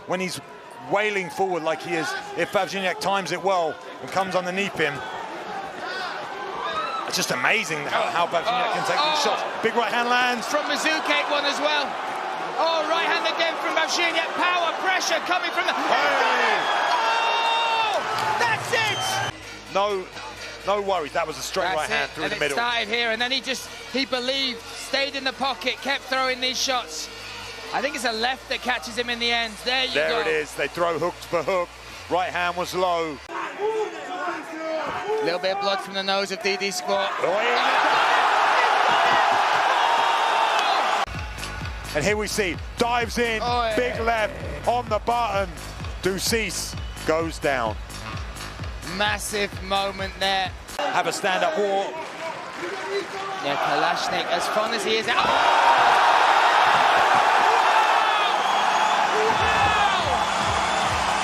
when he's wailing forward like he is, if Pavlyucek times it well and comes underneath him. It's just amazing how Pavlyucek can take these shots. Big right hand lands. From Mazukek one as well. Oh, right hand again from Pavlyucek. Power, pressure coming from the... Hey. Oh, that's it! No worries, that was a straight right hand through the middle. And it started here, and then he believed, stayed in the pocket, kept throwing these shots. I think it's a left that catches him in the end. There you go. There it is, they throw hook for hook. Right hand was low. A little bit of blood from the nose of DD Squat. And here we see, dives in, big left, on the button. Ducis goes down. Massive moment there. Have a stand-up war. Yeah, Kalashnik, as fun as he is. Wow!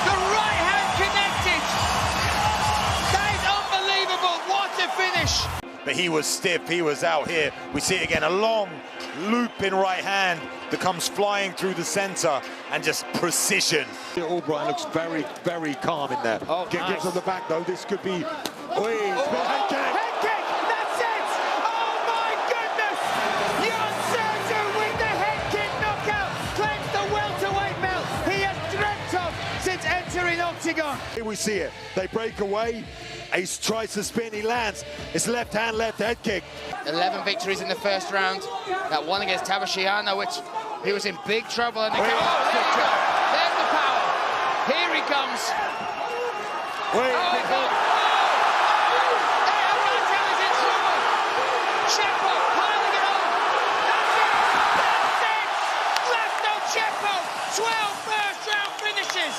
The right hand connected. That is unbelievable. What a finish. But he was stiff, he was out here. We see it again, a long loop in right hand that comes flying through the center and just precision. Albright looks very, very calm in there. Oh, Gets on the back though. This could be. Head kick! That's it! Oh my goodness! Jan Sergio with the head kick knockout claims the welterweight belt he has dreamt of since entering Octagon. Here we see it. They break away. Ace tries to spin. He lands. It's left hand, left head kick. 11 victories in the first round. That one against Tabasciano, which he was in big trouble. And there you go. There's the power. Here he comes. Chepo piling it on. That's it. That's it. Laszlo Chepo, 12 first-round finishes,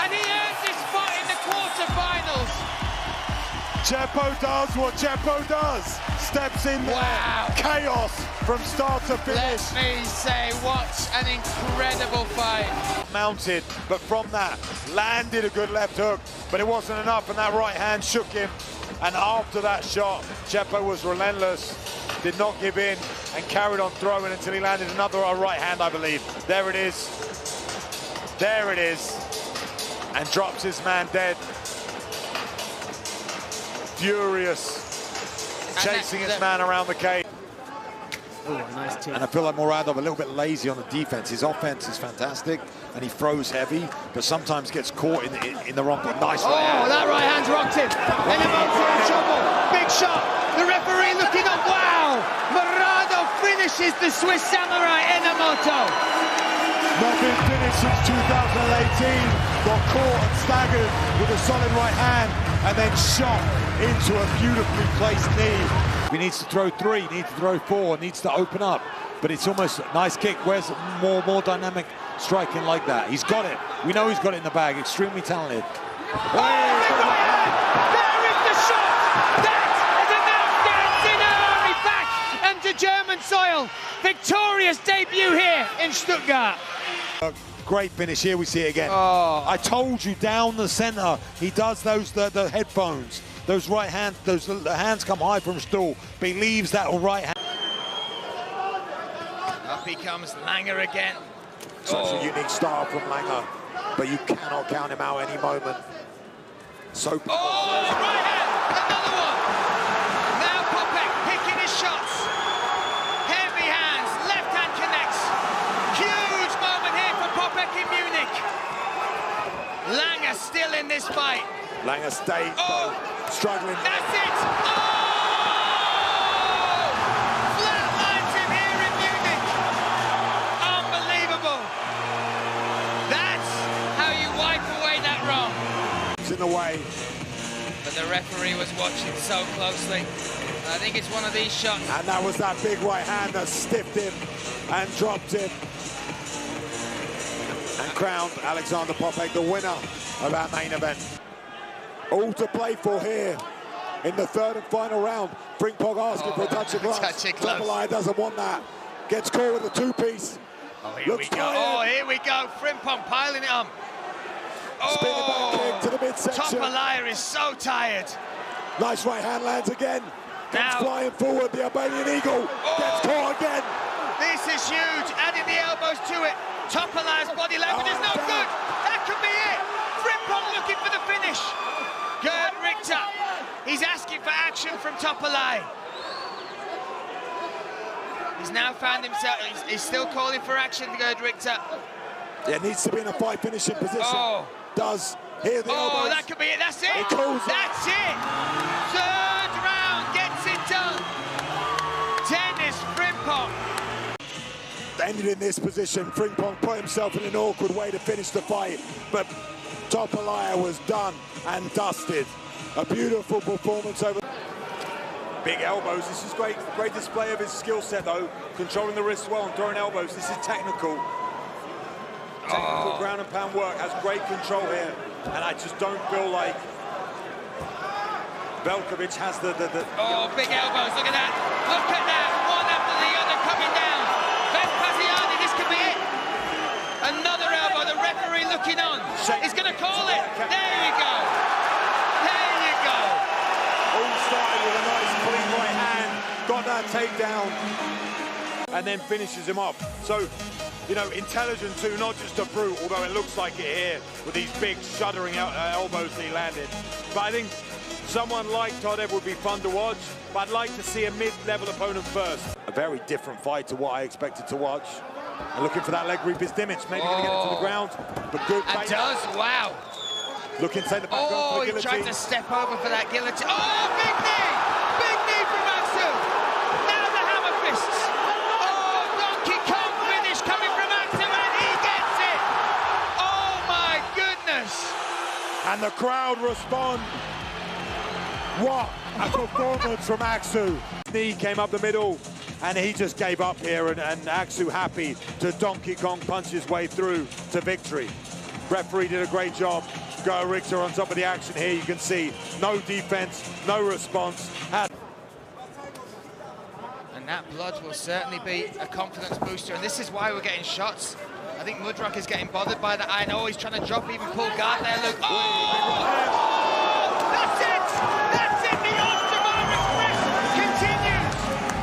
and he earns his spot in the quarterfinals. Chepo does what Chepo does. Steps in there. Wow. Chaos from start to finish. Let me say, what an incredible fight. Mounted, but from that, landed a good left hook, but it wasn't enough, and that right hand shook him. And after that shot, Chepo was relentless, did not give in, and carried on throwing until he landed another right hand, I believe. There it is. There it is. And drops his man dead. Furious. Chasing his man around the cage. Ooh, nice tip. And I feel like Muradov a little bit lazy on the defense. His offense is fantastic, and he throws heavy, but sometimes gets caught in the wrong. Nice right hand. That right hand's rocked him. Enomoto in trouble. Big shot. The referee looking up. Wow! Muradov finishes the Swiss Samurai Enomoto. Not been finished since 2018. Got caught and staggered with a solid right hand, and then shot into a beautifully placed knee. He needs to throw 3, needs to throw 4, needs to open up. But it's almost a nice kick. Where's more dynamic striking like that? He's got it. We know he's got it in the bag. Extremely talented. There is the shot. That is a now dancing Ernie back into German soil. Victorious debut here in Stuttgart. Great finish. Here we see it again. I told you, down the center, he does those the headphones. Those right hands, the hands come high from stool, but he leaves that right hand. Up he comes, Langer again. Such a unique style from Langer, but you cannot count him out any moment. So. Right hand, another one. Now Popek picking his shots. Heavy hands, left hand connects. Huge moment here for Popek in Munich. Langer still in this fight. Langer stayed, struggling. That's it! Flatlines him here in Munich. Unbelievable. That's how you wipe away that wrong. It's in the way. But the referee was watching so closely. I think it's one of these shots. And that was that big right hand that stiffed him and dropped him. And crowned Alexander Popek the winner of our main event. All to play for here in the third and final round. Frimpong asking for a touch of gloves. Topalaya doesn't want that. Gets caught with a two-piece. Here we go. Here we go. Frimpong piling it on. Spinning back kick to the midsection. Topalaya is so tired. Nice right hand lands again. Comes flying forward. The Albanian Eagle gets caught again. This is huge. Adding the elbows to it. Topalaya's body language is no good. Topolai. He's now found himself, he's still calling for action, Gerd Richter. Yeah, needs to be in a fight finishing position. Oh. Does. Here the elbows. Oh, that could be it, that's it. That's it. Third round gets it done. Dennis Frimpong. Ended in this position. Frimpong put himself in an awkward way to finish the fight, but Topolai was done and dusted. A beautiful performance over. Big elbows. This is great display of his skill set, though. Controlling the wrists well and throwing elbows. This is technical. Technical ground and pound work. Has great control here, and I just don't feel like Velkovic has the Oh, big elbows. Look at that. Look at that. One after the other coming down. Vespasiani, this could be it. Another elbow. The referee looking on. He's going to call it. There you go. There you go. all started with a nice clean right hand, got that takedown, and then finishes him off. So, you know, intelligent too, not just a brute, although it looks like it here with these big shuddering elbows that he landed. But I think someone like Todev would be fun to watch, but I'd like to see a mid-level opponent first. A very different fight to what I expected to watch. And looking for that leg reapers Dimich, maybe going to get it to the ground, but good. And does, wow. Looking to take the back for the guillotine. He tried to step over for that guillotine. Oh, big knee! Big knee from Atsu! Now the hammer fists. Oh, Donkey Kong finish coming from Atsu, and he gets it! Oh, my goodness! And the crowd respond. What a performance from Aksu. Knee came up the middle, and he just gave up here, and Aksu happy to Donkey Kong punch his way through to victory. Referee did a great job. Gerd Richter on top of the action here. You can see no defense, no response. And that blood will certainly be a confidence booster, and this is why we're getting shots. I think Mudrak is getting bothered by that. I know he's trying to drop, even pull guard there. Look. Oh! That's it! That's it! The Osterman Express continues!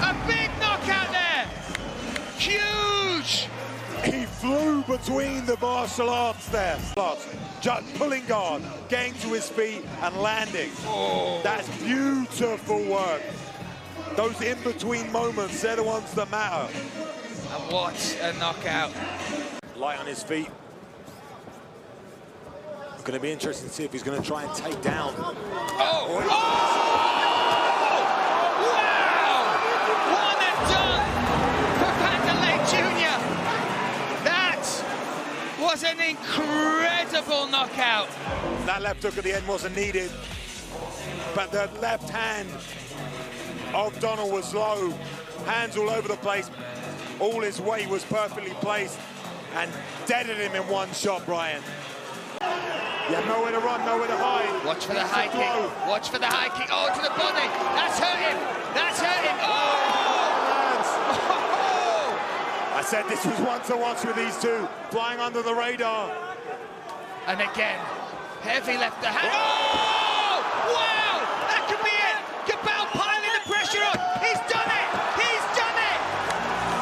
A big knockout there! Huge! He flew between the martial arts there. Just pulling guard, getting to his feet and landing. Oh. That's beautiful work. Those in-between moments, they're the ones that matter. And what a knockout. Light on his feet. Going to be interesting to see if he's going to try and take down. Oh! Oh! Wow! One and done for Pandalay Jr. That was an incredible knockout. That left hook at the end wasn't needed, but the left hand of Donald was low. Hands all over the place. All his weight was perfectly placed and deaded him in one shot, Brian. You have nowhere to run, nowhere to hide. Watch for the high kick. Watch for the high kick. Oh, to the body. That's hurt him. That's hurt him. Oh! I said this was one to watch with these two flying under the radar. And again, heavy left the hand. Oh! Wow! That could be it. Cabal piling the pressure on. He's done it. He's done it.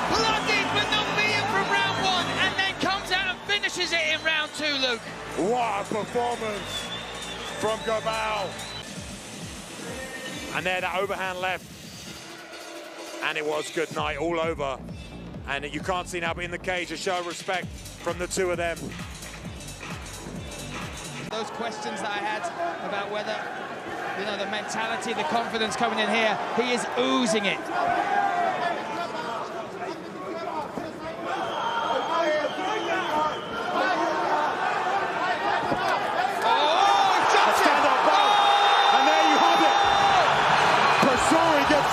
Bloodied but not beaten from round one, and then comes out and finishes it in round two, Luke. What a performance from Cabal. And there, that overhand left. And it was good night all over. And you can't see now, but in the cage, a show of respect from the two of them. Those questions that I had about whether, you know, the mentality, the confidence coming in here, he is oozing it.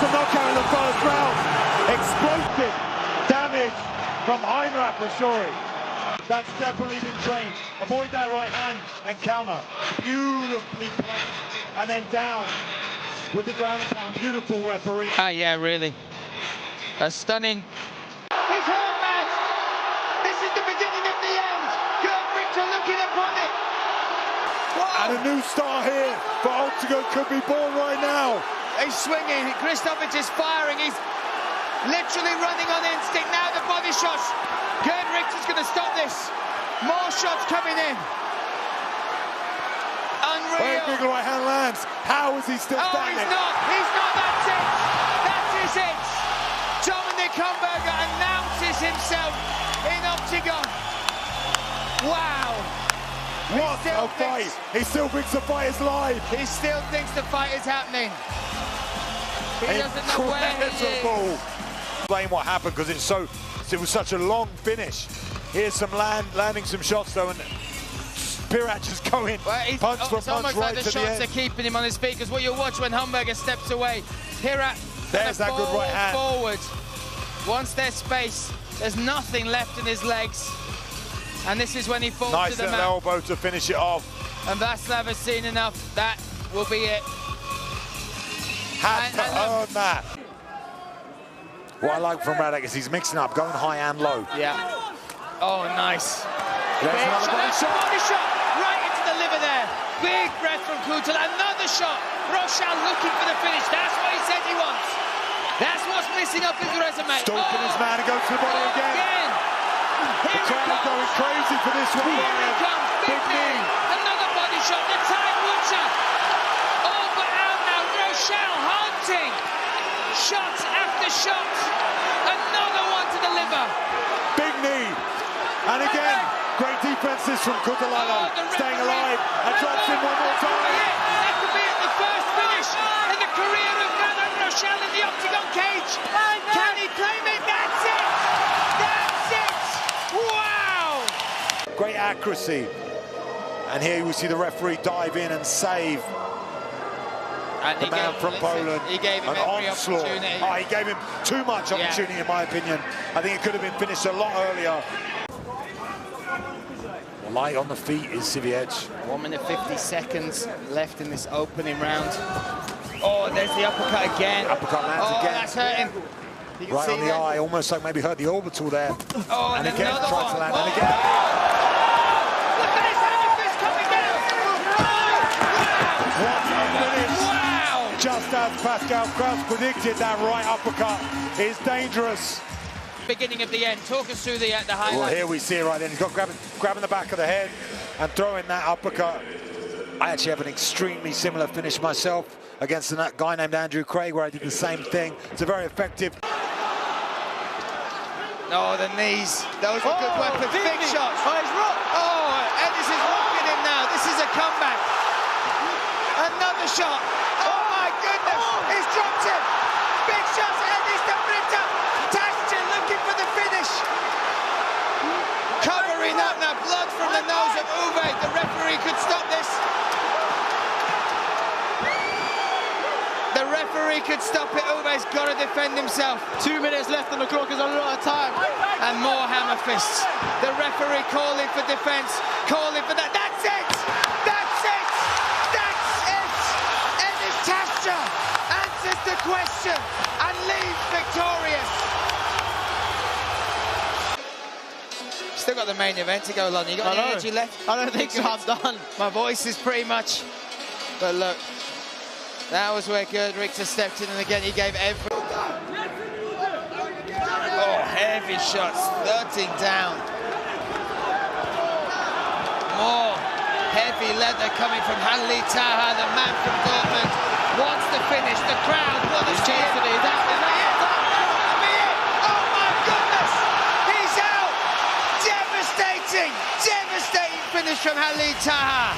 The knockout in the first round. Explosive damage from Heinrich Rashori. That's definitely been trained. Avoid that right hand and counter. Beautifully placed. And then down with the ground and pound. Beautiful referee. Yeah, really. A stunning. He's hurt, man. This is the beginning of the end. Gerd Richter looking upon it. Whoa. And a new star here for Octagon could be born right now. He's swinging, Kristovich is firing, he's literally running on instinct. Now the body shots. Gerd Richter's going to stop this. More shots coming in. Unreal. Very big right hand lands. How is he still standing? He's not that That's it! That is it! Dominic Humberger announces himself in Octagon. Wow! What a fight! He still thinks the fight is live. He still thinks the fight is happening. He doesn't know where he is. Explain what happened, because it was such a long finish. Here's some landing some shots though, and Pirat just going punch for it's punch almost right like the to the shots end. are keeping him on his feet, because what you'll watch when Humberger steps away, Pirat There's that good right hand. forward. Once there's space, there's nothing left in his legs. And this is when he falls Nice to the little mat. elbow to finish it off. And Vaslav has seen enough. That will be it. Had to earn that. What I like from Radek is he's mixing up, going high and low. Yeah. Oh, nice. There's Big another body shot. Body shot right into the liver there. Big breath from Kutel. Another shot. Rochelle looking for the finish. That's what he said he wants. That's what's missing up his resume. Stalking his man and goes to the body again. The crowd going crazy for this one. Here he comes. Big knee. Another body shot. The time watcher. All but out now. Rochelle hunting. Shots after shots. Another one to the liver. Big knee. And again, great defenses from Kutelano. Staying alive. And drops in one more time. That could be it. The first finish in the career of Manon Rochelle in the Octagon cage. Can he claim it? That's it. That's it. Wow. Great accuracy. And here we see the referee dive in and save And the man from Poland. He gave him an every onslaught. opportunity. Oh, he gave him too much opportunity, in my opinion. I think it could have been finished a lot earlier. Light on the feet is Siviec. 1 minute 50 seconds left in this opening round. Oh, there's the uppercut again. Uppercut lands again. That's hurting. You can Right see on the that. eye, almost like maybe hurt the orbital there. Oh, and and again another tries one. to land, Oh. and again. Look at his hammer fist coming down. What a finish. Wow. Just as Pascal Kraus predicted, that right uppercut is dangerous. Beginning of the end. Talk us through the highlights. Well, here we see it right then. He's got grabbing the back of the head and throwing that uppercut. I actually have an extremely similar finish myself against a guy named Andrew Craig, where I did the same thing. It's a very effective. Oh, the knees. Those are good weapons. Big shots. Oh, he's rocked. Oh, Ellis is rocking him now. This is a comeback. Another shot. Oh, my goodness. He's dropped him. Big shots. Ellis the Brita. Tasha looking for the finish. Covering up now. Blood from the nose of Uwe. The referee could stop this. The referee could stop it. Uwe's got to defend himself. 2 minutes left on the clock is a lot of time. And more hammer fists. The referee calling for defense, calling for that. That's it! That's it! That's it! Enis Tasha answers the question and leaves victorious. Still got the main event to go, Lon. You got any energy left? I don't think so. I'm done. My voice is pretty much. But look, that was where Gerd Richter stepped in, and again he gave every. Oh, heavy shots, 13 down. More heavy leather coming from Hanli Taha, the man from Dortmund. Wants the finish, the crowd want to cheer for it. That will be it. That'll be it. Oh my goodness, he's out. Devastating, devastating finish from Hanli Taha.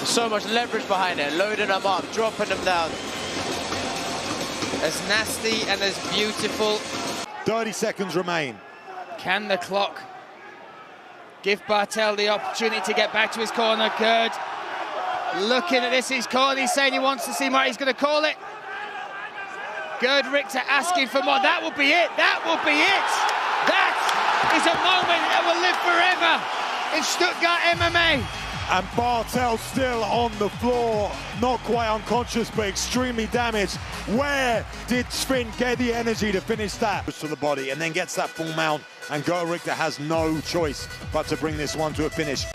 So much leverage behind it, loading them up, dropping them down. As nasty and as beautiful. 30 seconds remain. Can the clock give Bartel the opportunity to get back to his corner? Gerd looking at this, he's calling, he's saying he wants to see more, he's going to call it. Gerd Richter asking for more. That will be it, that will be it. That is a moment that will live forever in Stuttgart MMA. And Bartel still on the floor, not quite unconscious, but extremely damaged. Where did Sven get the energy to finish that? To the body and then gets that full mount, and Gerd Richter has no choice but to bring this one to a finish.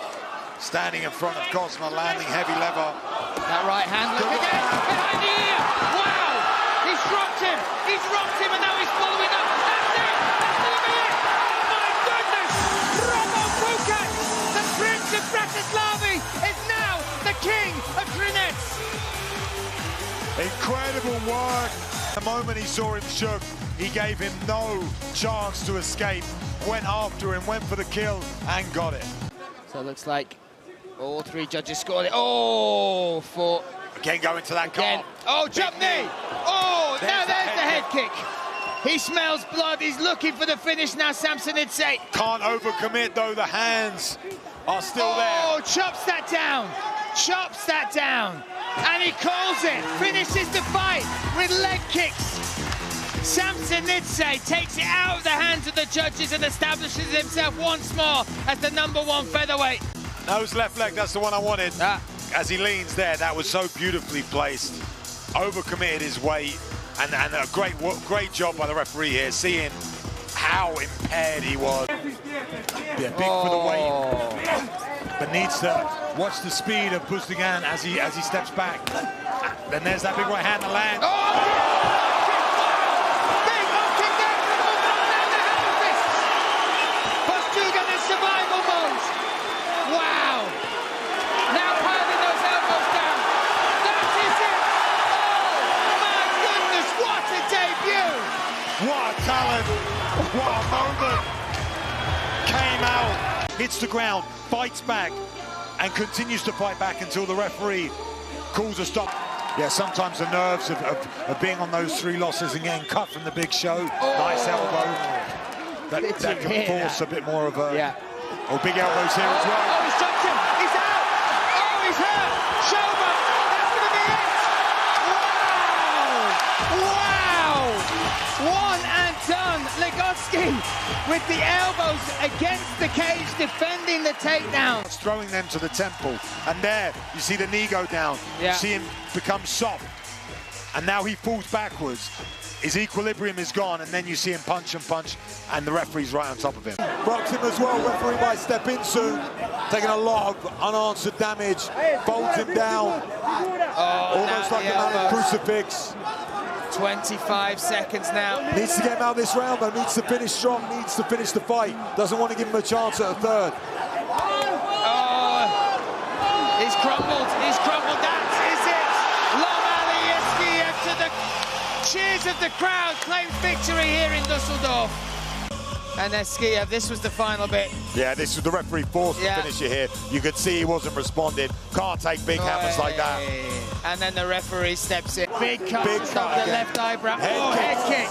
Standing in front of Cosma, landing heavy lever. That right hand, look again, behind the ear. Wow, he's dropped him, and now he's following up. That's it, that's gonna be it. Oh my goodness, Robo Kukas, the Prince of Bratislava, is now work. The moment he saw him shook, he gave him no chance to escape. Went after him, went for the kill, and got it. So it looks like all three judges scored it. Oh, for... Again, going to that car. Oh, jump knee. Oh, now there's the head kick. He smells blood. He's looking for the finish now, Samson Idsay. Can't overcommit, though. The hands are still there. Oh, chops that down. Chops that down. And he calls it. Finishes the fight with leg kicks. Samson Idsay takes it out of the hands of the judges and establishes himself once more as the #1 featherweight. Nose left leg, that's the one I wanted. As he leans there, that was so beautifully placed. Overcommitted his weight, and a great job by the referee here, seeing how impaired he was. Yeah, big for the weight, but needs to watch the speed of Bustigan as he steps back. Then there's that big right hand to land. Big kick there from Bustigan and the hand fist. Bustigan in survival mode. Wow. Now piling those elbows down. That is it. Oh my goodness, what a debut. What a talent, what a moment. Came out, hits the ground, fights back, and continues to fight back until the referee calls a stop. Yeah, sometimes the nerves of being on those 3 losses and getting cut from the big show. Nice elbow. That can force a bit more of a... Yeah. Oh, big elbows here as well. Oh, he's dropped him. He's out. Oh, he's hurt. Shoulder. That's going to be it. Wow. Wow. One and done. Legotsky with the elbows against the cage, defending the takedown. Throwing them to the temple. And there, you see the knee go down. Yeah. You see him become soft. And now he falls backwards. His equilibrium is gone, and then you see him punch, and the referee's right on top of him. Rocks him as well. Referee might step in soon. Taking a lot of unanswered damage. Folds him down. Almost like a man in crucifix. 25 seconds now. Needs to get him out of this round, though. Needs to finish strong. Needs to finish the fight. Doesn't want to give him a chance at a third. Oh, he's crumbled. He's crumbled. That is it. Lomali Eskiev to the cheers of the crowd claims victory here in Dusseldorf. And Eskiev, this was the final bit. Yeah, this was the referee forced to finish it here. You could see he wasn't responding. Can't take big hammers like that. And then the referee steps in. Big cut Big just cut over the again. left eyebrow. Head Head kick.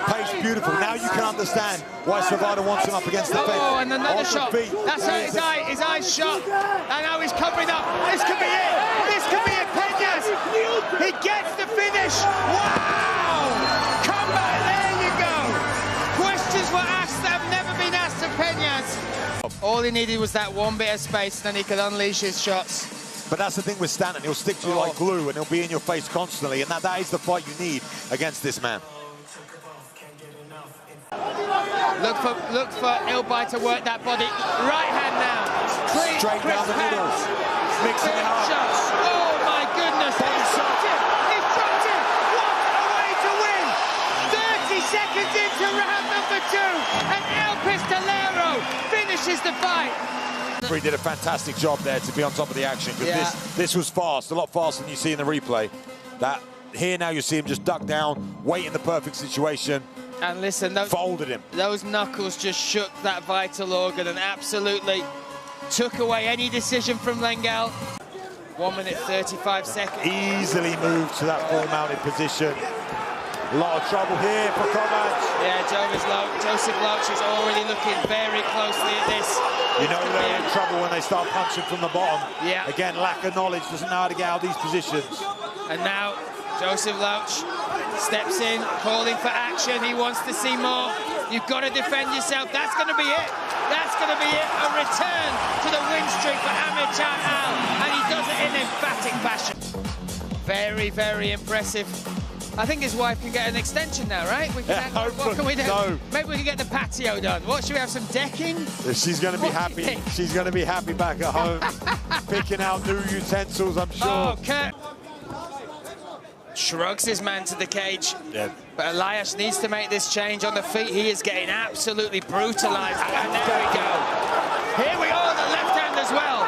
Pace beautiful. Now you can understand why Savada wants him up against the face. Oh, and another shot. Feet. That's hurt his eye's shot. And now he's covering up. This could be it. This could be it, Peñas. He gets the finish. Wow! Comeback, there you go. Questions were asked that have never been asked of Peñas. All he needed was that one bit of space, and then he could unleash his shots. But that's the thing with Stanton. He'll stick to you like glue, and he'll be in your face constantly. And that is the fight you need against this man. Look for Ilbai to work that body. Right hand now. Clean, Straight down the middle. Mixing it up. Shots. Oh my goodness. He's dropped him. He's dropped him. What a way to win. 30 seconds into round number 2. And El Pistolero finishes the fight. He did a fantastic job there to be on top of the action, because this was fast, a lot faster than you see in the replay. That here now you see him just duck down, wait in the perfect situation. And listen, folded him. Those knuckles just shook that vital organ and absolutely took away any decision from Lengel. 1 minute 35 seconds. Easily moved to that full-mounted position. A lot of trouble here for Kovac. Yeah, Joseph Loach is already looking very closely at this. You know they're in trouble when they start punching from the bottom. Yeah. Again, lack of knowledge, doesn't know how to get out of these positions. And now Joseph Loach steps in, calling for action. He wants to see more. You've got to defend yourself. That's going to be it. That's going to be it. A return to the win streak for Amir Khan Al. And he does it in emphatic fashion. Very, very impressive. I think his wife can get an extension now, right? We can what can we do? No. Maybe we can get the patio done. What, should we have some decking? She's going to be happy. She's going to be happy back at home. Picking out new utensils, I'm sure. Oh, Kurt shrugs his man to the cage. Yeah. But Elias needs to make this change on the feet. He is getting absolutely brutalized. And there we go. Here we are, the left hand as well.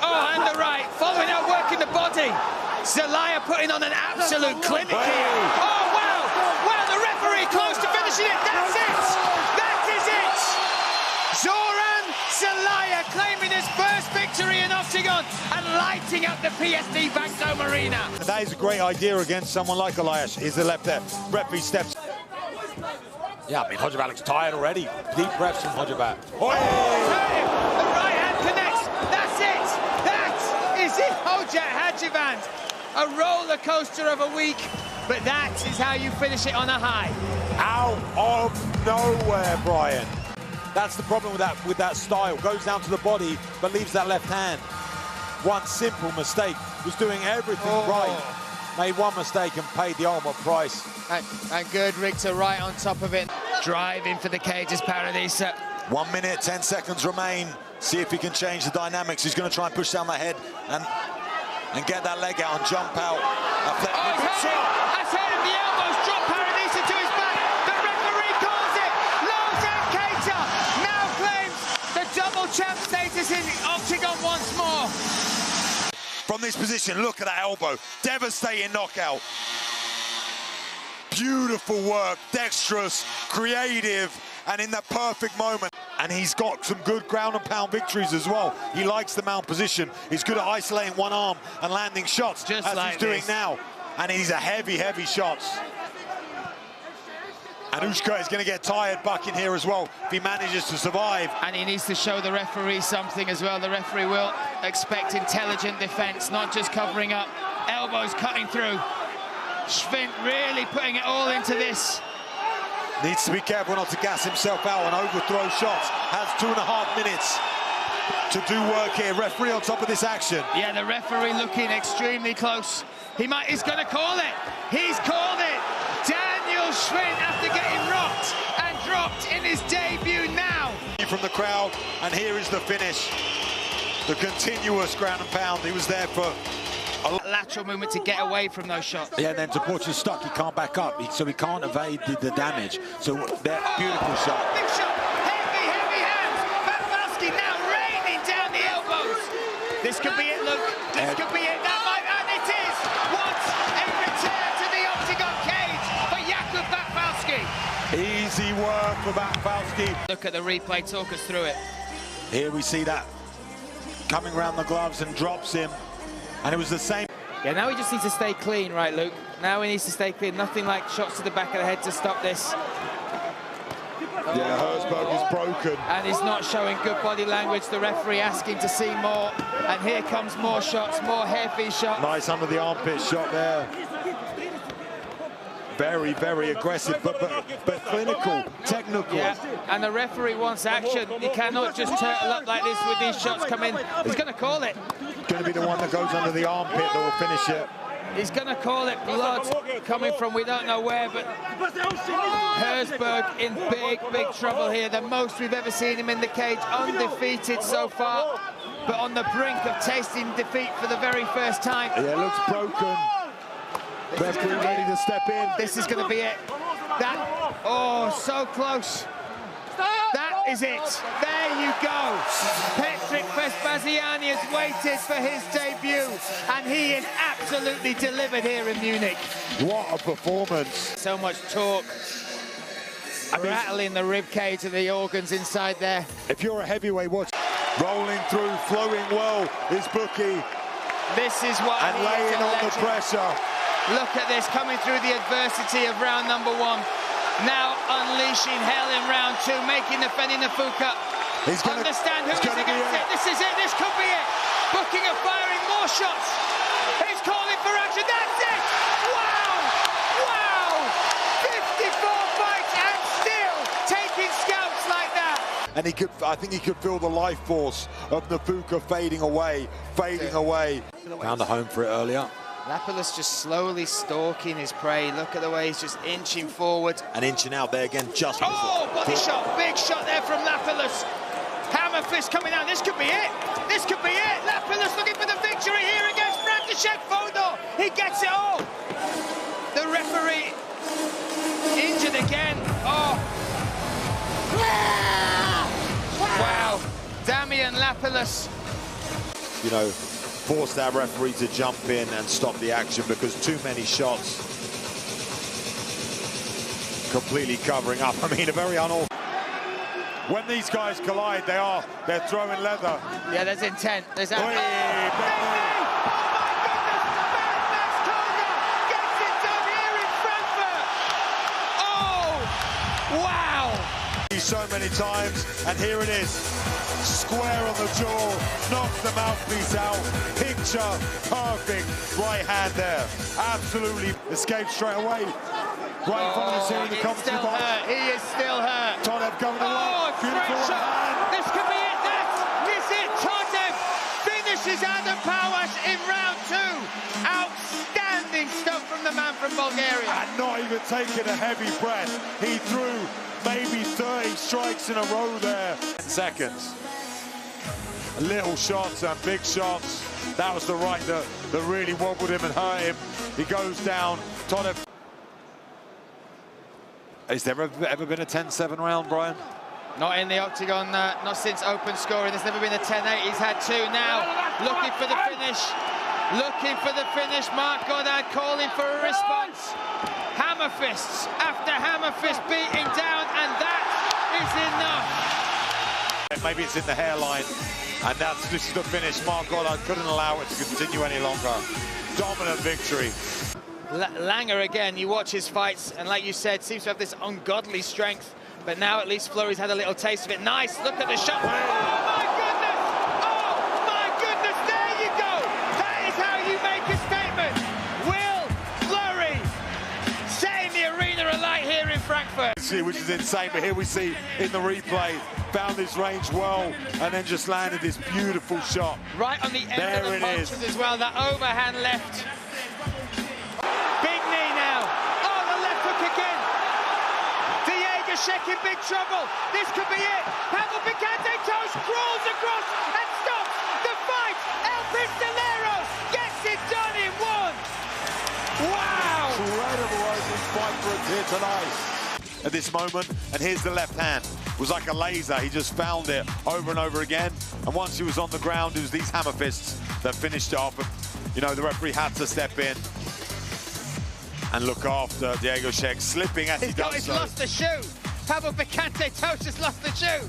Oh, and the right. Following up, working the body. Zelaya putting on an absolute clinic here. Oh, wow! Wow, the referee close to finishing it. That's it! That is it! Zoran Zelaya claiming his first victory in Octagon and lighting up the PSD Bank Dome Arena. That is a great idea against someone like Elias. Is the left there. Referee steps. Yeah, I mean, Hojabat looks tired already. Deep breaths from Hojabat. Oh, the right hand connects. That's it. That is it. Hojat Hajivand. A roller coaster of a week, but that is how you finish it on a high. Out of nowhere, Brian. That's the problem with that style. Goes down to the body, but leaves that left hand. One simple mistake. Was doing everything right. Made one mistake and paid the ultimate price. And good Richter right on top of it. Driving for the cages, Paradisa. 1 minute, 10 seconds remain. See if he can change the dynamics. He's going to try and push down that head and get that leg out and jump out. That's hurt him. The elbows drop Paradisa to his back. The referee calls it. Lozan Keita now claims the double champ status in Octagon once more. From this position, look at that elbow. Devastating knockout. Beautiful work, dexterous, creative, and in that perfect moment. And he's got some good ground and pound victories as well. He likes the mount position. He's good at isolating one arm and landing shots, just as like he's doing now. And he's a heavy shots. Anushka is going to get tired back in here as well if he manages to survive. And he needs to show the referee something as well. The referee will expect intelligent defense, not just covering up. Elbows cutting through. Schwint really putting it all into this. Needs to be careful not to gas himself out and overthrow shots. Has 2.5 minutes to do work here. Referee on top of this action. Yeah, the referee looking extremely close. He's going to call it. He's called it. Daniel Schwint after getting rocked and dropped in his debut now. From the crowd, and here is the finish. The continuous ground and pound. He was there for a lateral movement to get away from those shots. Yeah, and then Zaporch's stuck. He can't back up, so he can't evade the damage. So that beautiful shot. Big shot. Heavy hands. Pavelski now raining down the elbows. This could be it, Luke. This could be it. That might, and it is. What a return to the Octagon cage for Jakub Pavelski. Easy work for Pavelski. Look at the replay. Talk us through it. Here we see that coming around the gloves and drops him. And it was the same. Yeah, now he just needs to stay clean, right, Luke? Now he needs to stay clean. Nothing like shots to the back of the head to stop this. Yeah, Herzberg is broken. And he's not showing good body language. The referee asking to see more. And here comes more shots, more heavy shots. Nice under the armpit shot there. Very aggressive, but clinical, technical. Yeah, and the referee wants action. He cannot just turtle up like this with these shots coming. He's going to call it. Going to be the one that goes under the armpit that will finish it. He's going to call it. Blood coming from we don't know where, but Herzberg in big trouble here. The most we've ever seen him in the cage, undefeated so far, but on the brink of tasting defeat for the very first time. Yeah, it looks broken. Referee ready to step in. This is going to be it. So close. That is it. There you go. Petrik Vespasiani has waited for his debut, and he is absolutely delivered here in Munich. What a performance. So much torque. Rattling the rib cage and the organs inside there. If you're a heavyweight watch, rolling through, flowing well is Bookie. This is what and laying on the pressure. Look at this, coming through the adversity of round number 1. Now unleashing hell in round 2, making the Feni Nafuka understand who he's against it. This is it, this could be it. Booking and firing more shots. He's calling for action, that's it! Wow! 54 fights and still taking scalps like that. And I think he could feel the life force of Nafuka fading away. Found a home for it earlier. Lapillus just slowly stalking his prey. Look at the way he's just inching forward. And inching out there again, just... body shot, big shot there from Lapillus. Hammer fist coming out, this could be it. This could be it. Lapillus looking for the victory here against František Fodor. He gets it all. The referee injured again. Wow. Damian Lapillus. You know, forced our referee to jump in and stop the action because too many shots completely covering up. I mean, a very when these guys collide, they're throwing leather. Yeah, there's intent. There's Oh, wow! so many times, and here it is, square on the jaw, knocks the mouthpiece out, picture perfect right hand there, absolutely escaped straight away, right in front of us here in the commentary box. He is still hurt. Todev coming away, beautiful right hand. This could be it. This is it. Todev finishes Adam Powers in round 2. Outstanding stuff from the man from Bulgaria. And not even taking a heavy breath. He threw maybe 30 strikes in a row there. 10 seconds. Little shots and big shots. That was the right that really wobbled him and hurt him. He goes down. Todev. Has there ever been a 10-7 round, Brian? Not in the octagon, not since open scoring. There's never been a 10-8. He's had 2 now. Looking for the finish. Looking for the finish. Mark Goddard calling for a response. Hammer fists after hammer fist beating down, and that is enough. Maybe it's in the hairline, and this is the finish. Mark Goddard couldn't allow it to continue any longer. Dominant victory. Langer again, you watch his fights, and like you said, seems to have this ungodly strength, but now at least Fleury's had a little taste of it. Nice, look at the shot. Oh my goodness! Oh my goodness, there you go! That is how you make a statement. Will Fleury setting the arena alight here in Frankfurt. Which is insane, but here we see in the replay, found his range well, and then just landed this beautiful shot. Right on the end there of the punches as well, that overhand left. Big knee now. Oh, the left hook again. Diego Sheck in big trouble. This could be it. Pavel Picante toes crawls across and stops the fight. El Pistolero gets it done in 1. Wow. Incredible open fight for us here tonight. At this moment, and here's the left hand. It was like a laser. He just found it over and over again. And once he was on the ground, it was these hammer fists that finished it off. You know, the referee had to step in and look after Diego Sheck, slipping as he does so. He's lost the shoe. Pavel Picante toes just lost the shoe.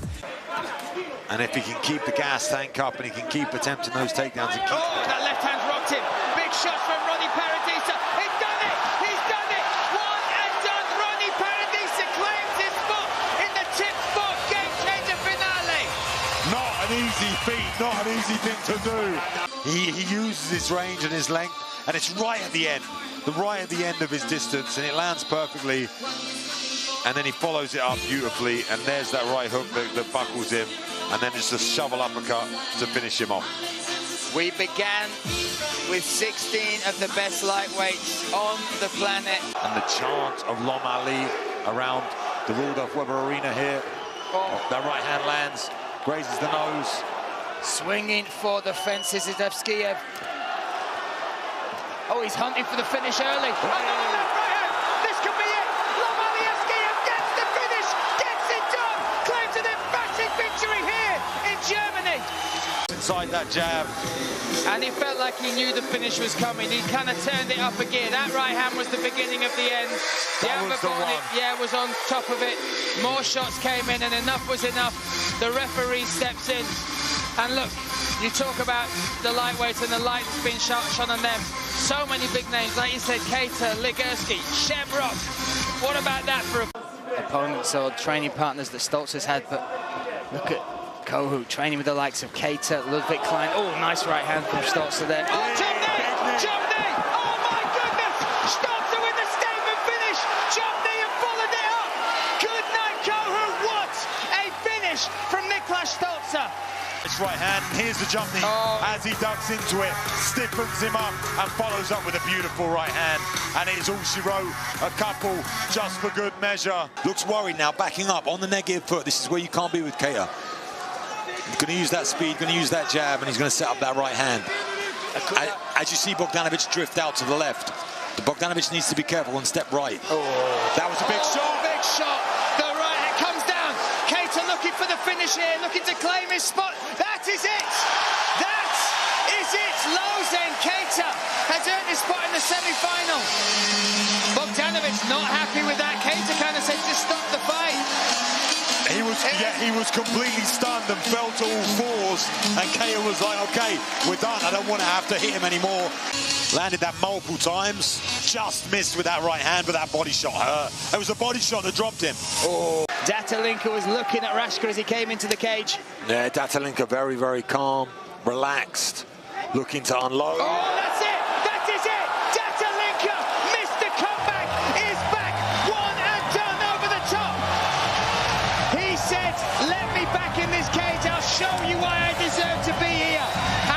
And if he can keep the gas tank up and he can keep attempting those takedowns and keep... Oh, that left hand's rocked him. Big shots from Ronnie Paradisa. He's done it. He's done it. One and done. Ronnie Paradisa claims his spot in the tip spot game changer finale. Not an easy feat, not an easy thing to do. He uses his range and his length, and it's right at the end. Right at the end of his distance, and it lands perfectly, and then he follows it up beautifully, and there's that right hook that buckles him, and then just a shovel uppercut to finish him off. We began with 16 of the best lightweights on the planet. And the chant of Lom Ali around the Rudolph Weber Arena here. Oh. That right hand lands, grazes the nose. Swinging for the fences is Evskiev. Oh, he's hunting for the finish early. Oh, no, left right hand. This could be it. Lomali Evskiev gets the finish, gets it done. Claims an emphatic victory here in Germany. Inside that jab. And he felt like he knew the finish was coming. He kind of turned it up again. That right hand was the beginning of the end. Was on top of it. More shots came in, and enough was enough. The referee steps in. And look, you talk about the lightweights and the light that's been shone on them. So many big names, like you said, Keita, Ligersky, Shamrock. What about that for opponents or training partners that Stoltz has had? But look at Kohu training with the likes of Keita, Ludwig Klein. Oh, nice right hand from Stoltz there. Oh, jump knee! Jump knee! Oh my goodness! Stoltz with the statement finish. Jump knee and followed it up. Good night, Kohu. What a finish from Niklas Stoltz. It's right hand, here's the jump knee as he ducks into it, stiffens him up and follows up with a beautiful right hand. And it is all she wrote, a couple just for good measure. Looks worried now, backing up on the negative foot. This is where you can't be with Keita. He's going to use that speed, going to use that jab, and he's going to set up that right hand. As you see Bogdanovic drift out to the left, Bogdanovic needs to be careful and step right. Oh, that was a big shot. Big shot. The right hand comes down. Keita looking for the finish here, looking to claim his spot. That is it. That is it Lozen Keita has earned his spot in the semi-final. Bogdanovic not happy with that. Keita kind of said, just stop the fight. He was completely stunned and fell to all fours, and Keita was like, okay, we're done. I don't want to have to hit him anymore. Landed that multiple times, just missed with that right hand, but that body shot hurt. It was a body shot that dropped him. Oh. Datalinka was looking at Rashka as he came into the cage. Yeah, Datalinka very, very calm, relaxed, looking to unload. Oh, that's it! That is it! Datalinka, Mr. Comeback, is back! One and done over the top! He said, let me back in this cage, I'll show you why I deserve to be here.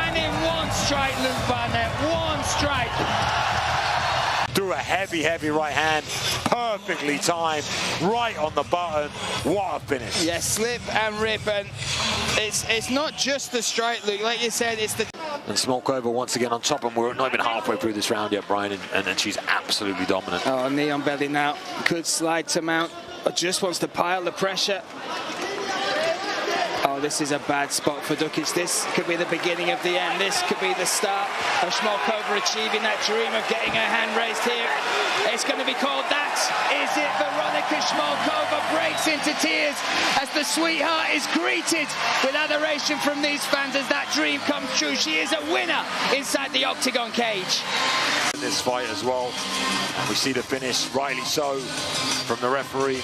And in one strike, Luke Barnett, one strike. Threw a heavy, heavy right hand, perfectly timed, right on the button. What a finish. Yeah, slip and rip, and it's not just the strike, Luke. Like you said, it's the... And Smolkova once again on top, and we're not even halfway through this round yet, Brian, and she's absolutely dominant. Oh, knee on belly now. Good slide to mount, but just wants to pile the pressure. Oh, this is a bad spot for Dukic. This could be the beginning of the end. This could be the start of Smolkova achieving that dream of getting her hand raised here. It's going to be called that. Is it? Veronika Smolkova breaks into tears as the sweetheart is greeted with adoration from these fans as that dream comes true. She is a winner inside the octagon cage. In this fight as well, we see the finish, rightly so, from the referee.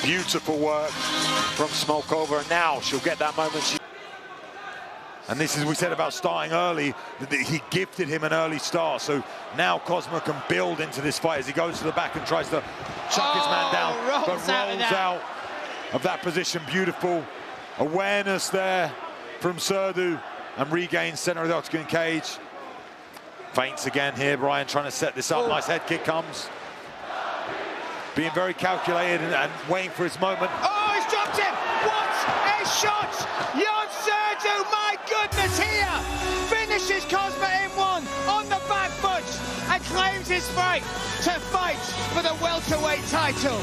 Beautiful work from Smolkova, and now she'll get that moment. And this is, we said about starting early, that he gifted him an early start, so now Cosmo can build into this fight as he goes to the back and tries to chuck his man down, but rolls out of that position. Beautiful awareness there from Serdu, and regains center of the octagon cage. Feints again here, Brian, trying to set this up. Nice head kick comes. Being very calculated and waiting for his moment. Oh, he's dropped him! What a shot! Jon Serdu, my goodness, here! Finishes Cosmo in one on the back foot and claims his fight to fight for the welterweight title.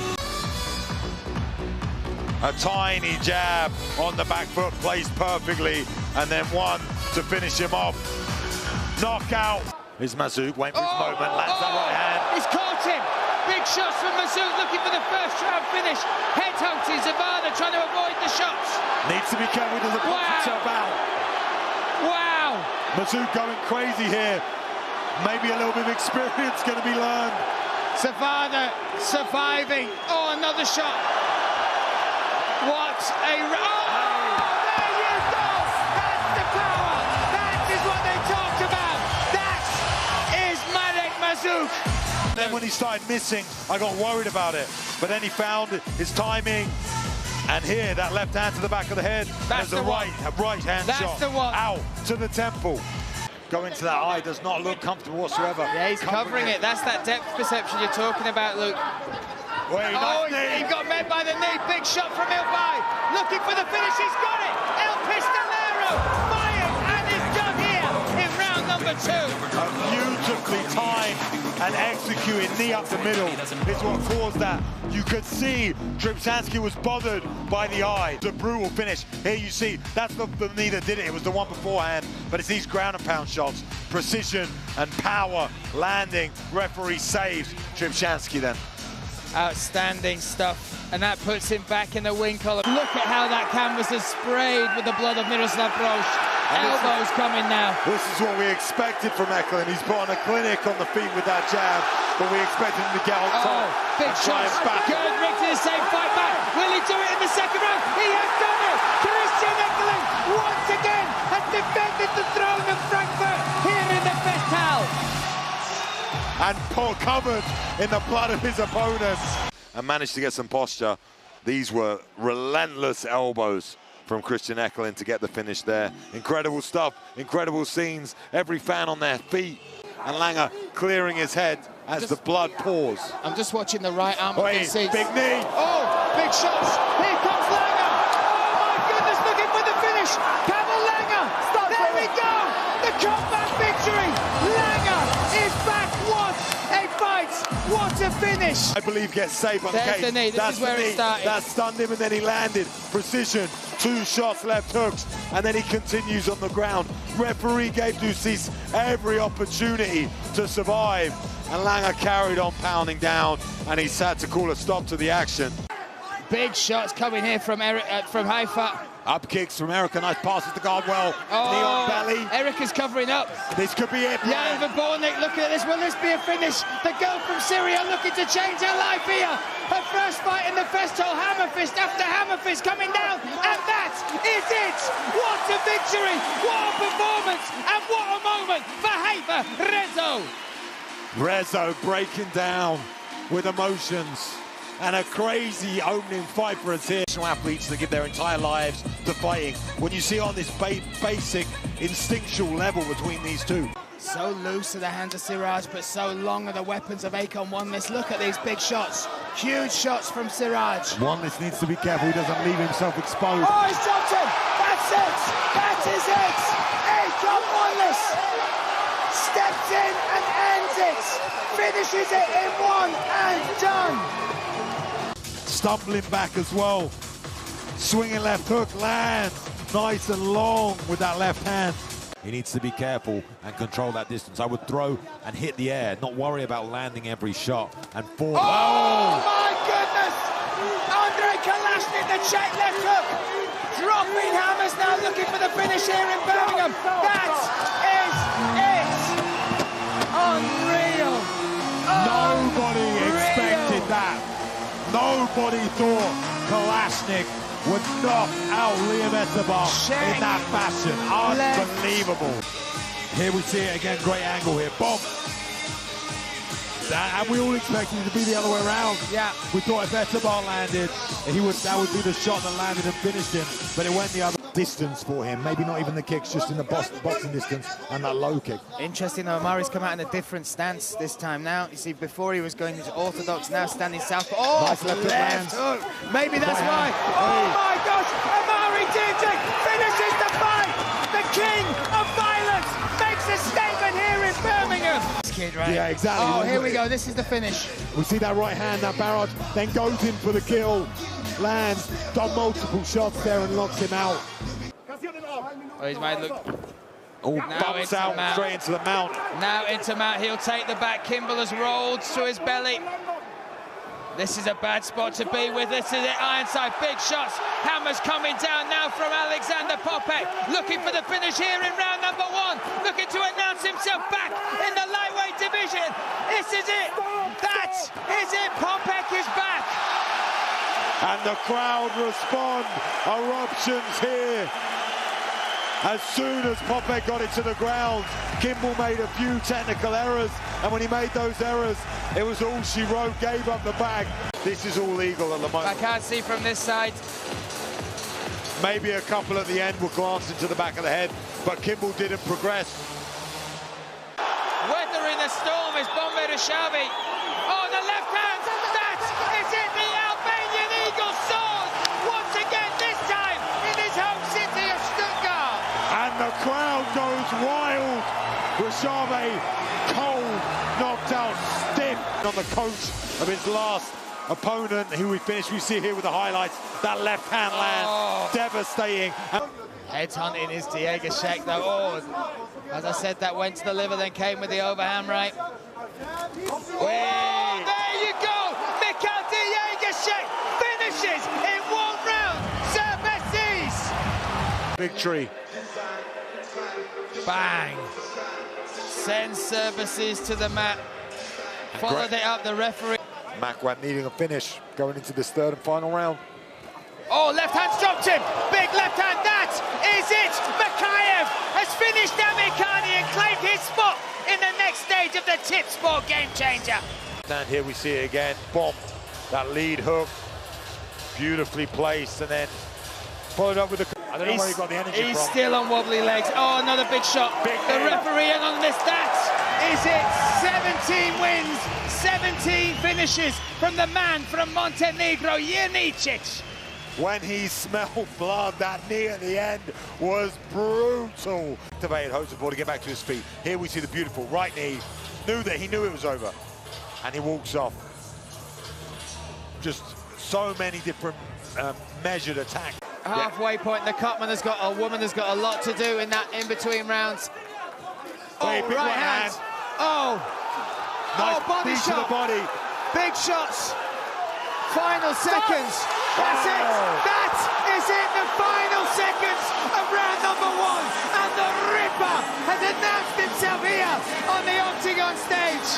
A tiny jab on the back foot, placed perfectly, and then one to finish him off. Knockout. Here's Mazouk, waiting for his moment, lands that right hand. He's caught him! Big shots from Mazouk, looking for the first round finish. Headhunting Zavada, trying to avoid the shots. Needs to be careful, doesn't put himself out. Wow! Mazouk going crazy here. Maybe a little bit of experience going to be learned. Zavada surviving. Oh, another shot. What a... Oh, there you go! That's the power! That is what they talked about! That is Marek Mazouk! Then when he started missing, I got worried about it. But then he found his timing. And here, that left hand to the back of the head. That's the right hand shot. That's the one. Out to the temple. Going to that eye does not look comfortable whatsoever. Yeah, he's covering it. That's that depth perception you're talking about, Luke. Wait, he got met by the knee. Big shot from Ilbai. Looking for the finish. He's got it. El Pistolero fired and is done here in round number 2. A beautifully timed and executed knee up the middle is what caused that. You could see Tripsansky was bothered by the eye. It's a brutal finish. Here you see, that's the knee that did it. It was the one beforehand, but it's these ground and pound shots. Precision and power landing. Referee saves Tripsansky then. Outstanding stuff. And that puts him back in the win column. Look at how that canvas is sprayed with the blood of Miroslav Broz. Elbows coming now. This is what we expected from Eklund. He's put on a clinic on the feet with that jab, but we expected him to get on top. Big shot. Good, Rick to the same fight back. Will he do it in the second round? He has done it. Christian Eklund once again has defended the throne of Frankfurt here in the Festal. And covered in the blood of his opponents. And managed to get some posture. These were relentless elbows from Christian Eklund to get the finish there. Incredible stuff, incredible scenes. Every fan on their feet. And Langer clearing his head as the blood pours. I'm just watching the right arm. Big knee. Oh, big shots. Here comes Langer. Oh my goodness, looking for the finish. Pavel Langer. There we go. The comeback victory. Langer is back. What a fight. What a finish. I believe gets safe on the cage. There's the knee. This is where it started. That stunned him and then he landed. Precision, 2 shots, left hooks, and then he continues on the ground. Referee gave Ducis every opportunity to survive, and Langer carried on pounding down, and he's had to call a stop to the action. Big shots coming here from Eric, from Haifa. Up kicks from Erica, nice passes to guard well. Knee on belly. Erica's covering up. This could be it. Yeah, even Bornik looking at this. Will this be a finish? The girl from Syria looking to change her life here. Her first fight in the festival, hammer fist after hammer fist coming down. And that is it. What a victory. What a performance. And what a moment for Haifa Rezo. Rezo breaking down with emotions. And a crazy opening fight for us here. Athletes that give their entire lives to fighting. When you see on this basic instinctual level between these two. So loose are the hands of Siraj, but so long are the weapons of Akon Oneless. Look at these big shots. Huge shots from Siraj. Oneless needs to be careful he doesn't leave himself exposed. Oh, he's dropped him. That's it. That is it. Akon Oneless steps in and ends it. Finishes it in one and done. Stumbling back as well. Swinging left hook, lands nice and long with that left hand. He needs to be careful and control that distance. I would throw and hit the air, not worry about landing every shot and fall. Oh my goodness! Andrei Kalashnik, the Czech left hook. Dropping hammers now, looking for the finish here in Birmingham. That is it! Unreal! Nobody expected that. Nobody thought Kalashnik would knock out Liam Esteban in that fashion. Unbelievable. Here we see it again, great angle here. Bomb. And we all expected it to be the other way around. Yeah. We thought if Esteban landed, that would be the shot that landed and finished him. But it went the other distance for him. Maybe not even the kicks, just in the boxing distance and that low kick. Interesting though, Amari's come out in a different stance this time now. You see, before he was going into orthodox, now standing south. Oh, nice left hook. Maybe that's why. Hey. Oh my gosh, Amari Dietrich finishes the fight. The king of violence makes a statement here in Birmingham. This kid, right? Yeah, exactly. Oh, here we go. This is the finish. We see that right hand, that barrage, then goes in for the kill. Lands, done multiple shots there and knocks him out. Oh, he's made look. Oh, bumps out straight into the mount. Now into Matt, he'll take the back. Kimball has rolled to his belly. This is a bad spot to be with. This is it, Ironside, big shots. Hammers coming down now from Alexander Popek. Looking for the finish here in round number 1. Looking to announce himself back in the lightweight division. This is it. That is it. Popek is back. And the crowd respond. Eruptions here. As soon as Popek got it to the ground, Kimball made a few technical errors, and when he made those errors, it was all she wrote, gave up the bag. This is all legal at the moment. I can't see from this side. Maybe a couple at the end were glancing to the back of the head, but Kimball didn't progress. Weathering the storm is Bombe Rashavi. Oh, the left hand, that is it, the Albanian Eagle sword, once again, this time in his home city of Stuttgart. And the crowd goes wild. Rashave, cold, knocked out, stiff on the coach of his last opponent, who we finished. We see here with the highlights, that left hand land, devastating. Headhunting is Diego Sheck though. Oh, as I said, that went to the liver, then came with the overhand right. Oh, there you go! Mikhail Diego-Sheck finishes in 1 round. Serbesis! Victory. Bang! Sends Serbesis to the mat. Followed it up, the referee. Makwan needing a finish going into this 3rd and final round. Oh, left hand's dropped him. Big left hand, that is it. Makayev has finished Amikani and claimed his spot in the next stage of the Tip Sport Game Changer. And here we see it again, bomb, that lead hook, beautifully placed, and then followed up with the... I don't know where he got the energy He's from. still on wobbly legs. Oh, another big shot. The referee in on this, that is it. 17 wins, 17 finishes from the man from Montenegro, Jernicic. When he smelled blood, that knee at the end was brutal. Activated Hosenball to get back to his feet. Here we see the beautiful right knee. He knew it was over. And he walks off. Just so many different measured attacks. halfway point. The Cutman has got a woman has got a lot to do in that in-between rounds. Big right hand. Oh, Nice body knee shot. to the body. Big shots. Final seconds. That's it. That is it. The final seconds of round number 1. And the Ripper has announced himself here on the Octagon stage.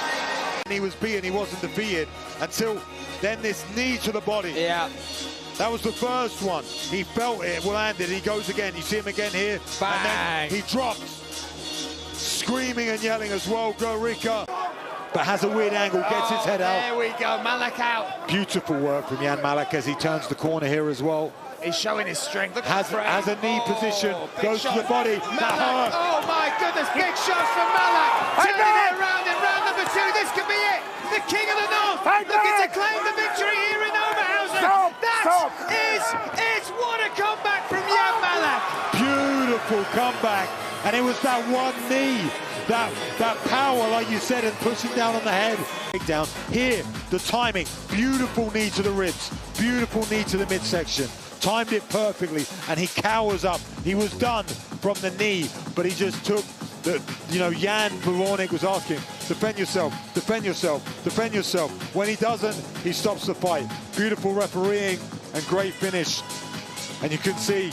He was beaten, he wasn't defeated until then this knee to the body. Yeah. That was the first one. He felt it, landed, he goes again. You see him again here. Bang. And then he dropped. Screaming and yelling as well, Gorica. But has a weird angle, gets his head out. There we go, Malak out. Beautiful work from Jan Malak as he turns the corner here as well. He's showing his strength. Look Has a knee position, goes shot. to the body. That hurt. Oh my goodness, big shots from Malak. Turning it around in round number 2. This could be it. The King of the North looking to claim the victory here in Oberhausen. It's what a comeback from Jan Malak. Beautiful comeback. And it was that one knee, that power, like you said, and pushing down on the head. Down here, the timing, beautiful knee to the ribs, beautiful knee to the midsection. Timed it perfectly, and he cowers up. He was done from the knee, but he just took the, Jan Veronik was asking, defend yourself, defend yourself, defend yourself. When he doesn't, he stops the fight. Beautiful refereeing and great finish. And you can see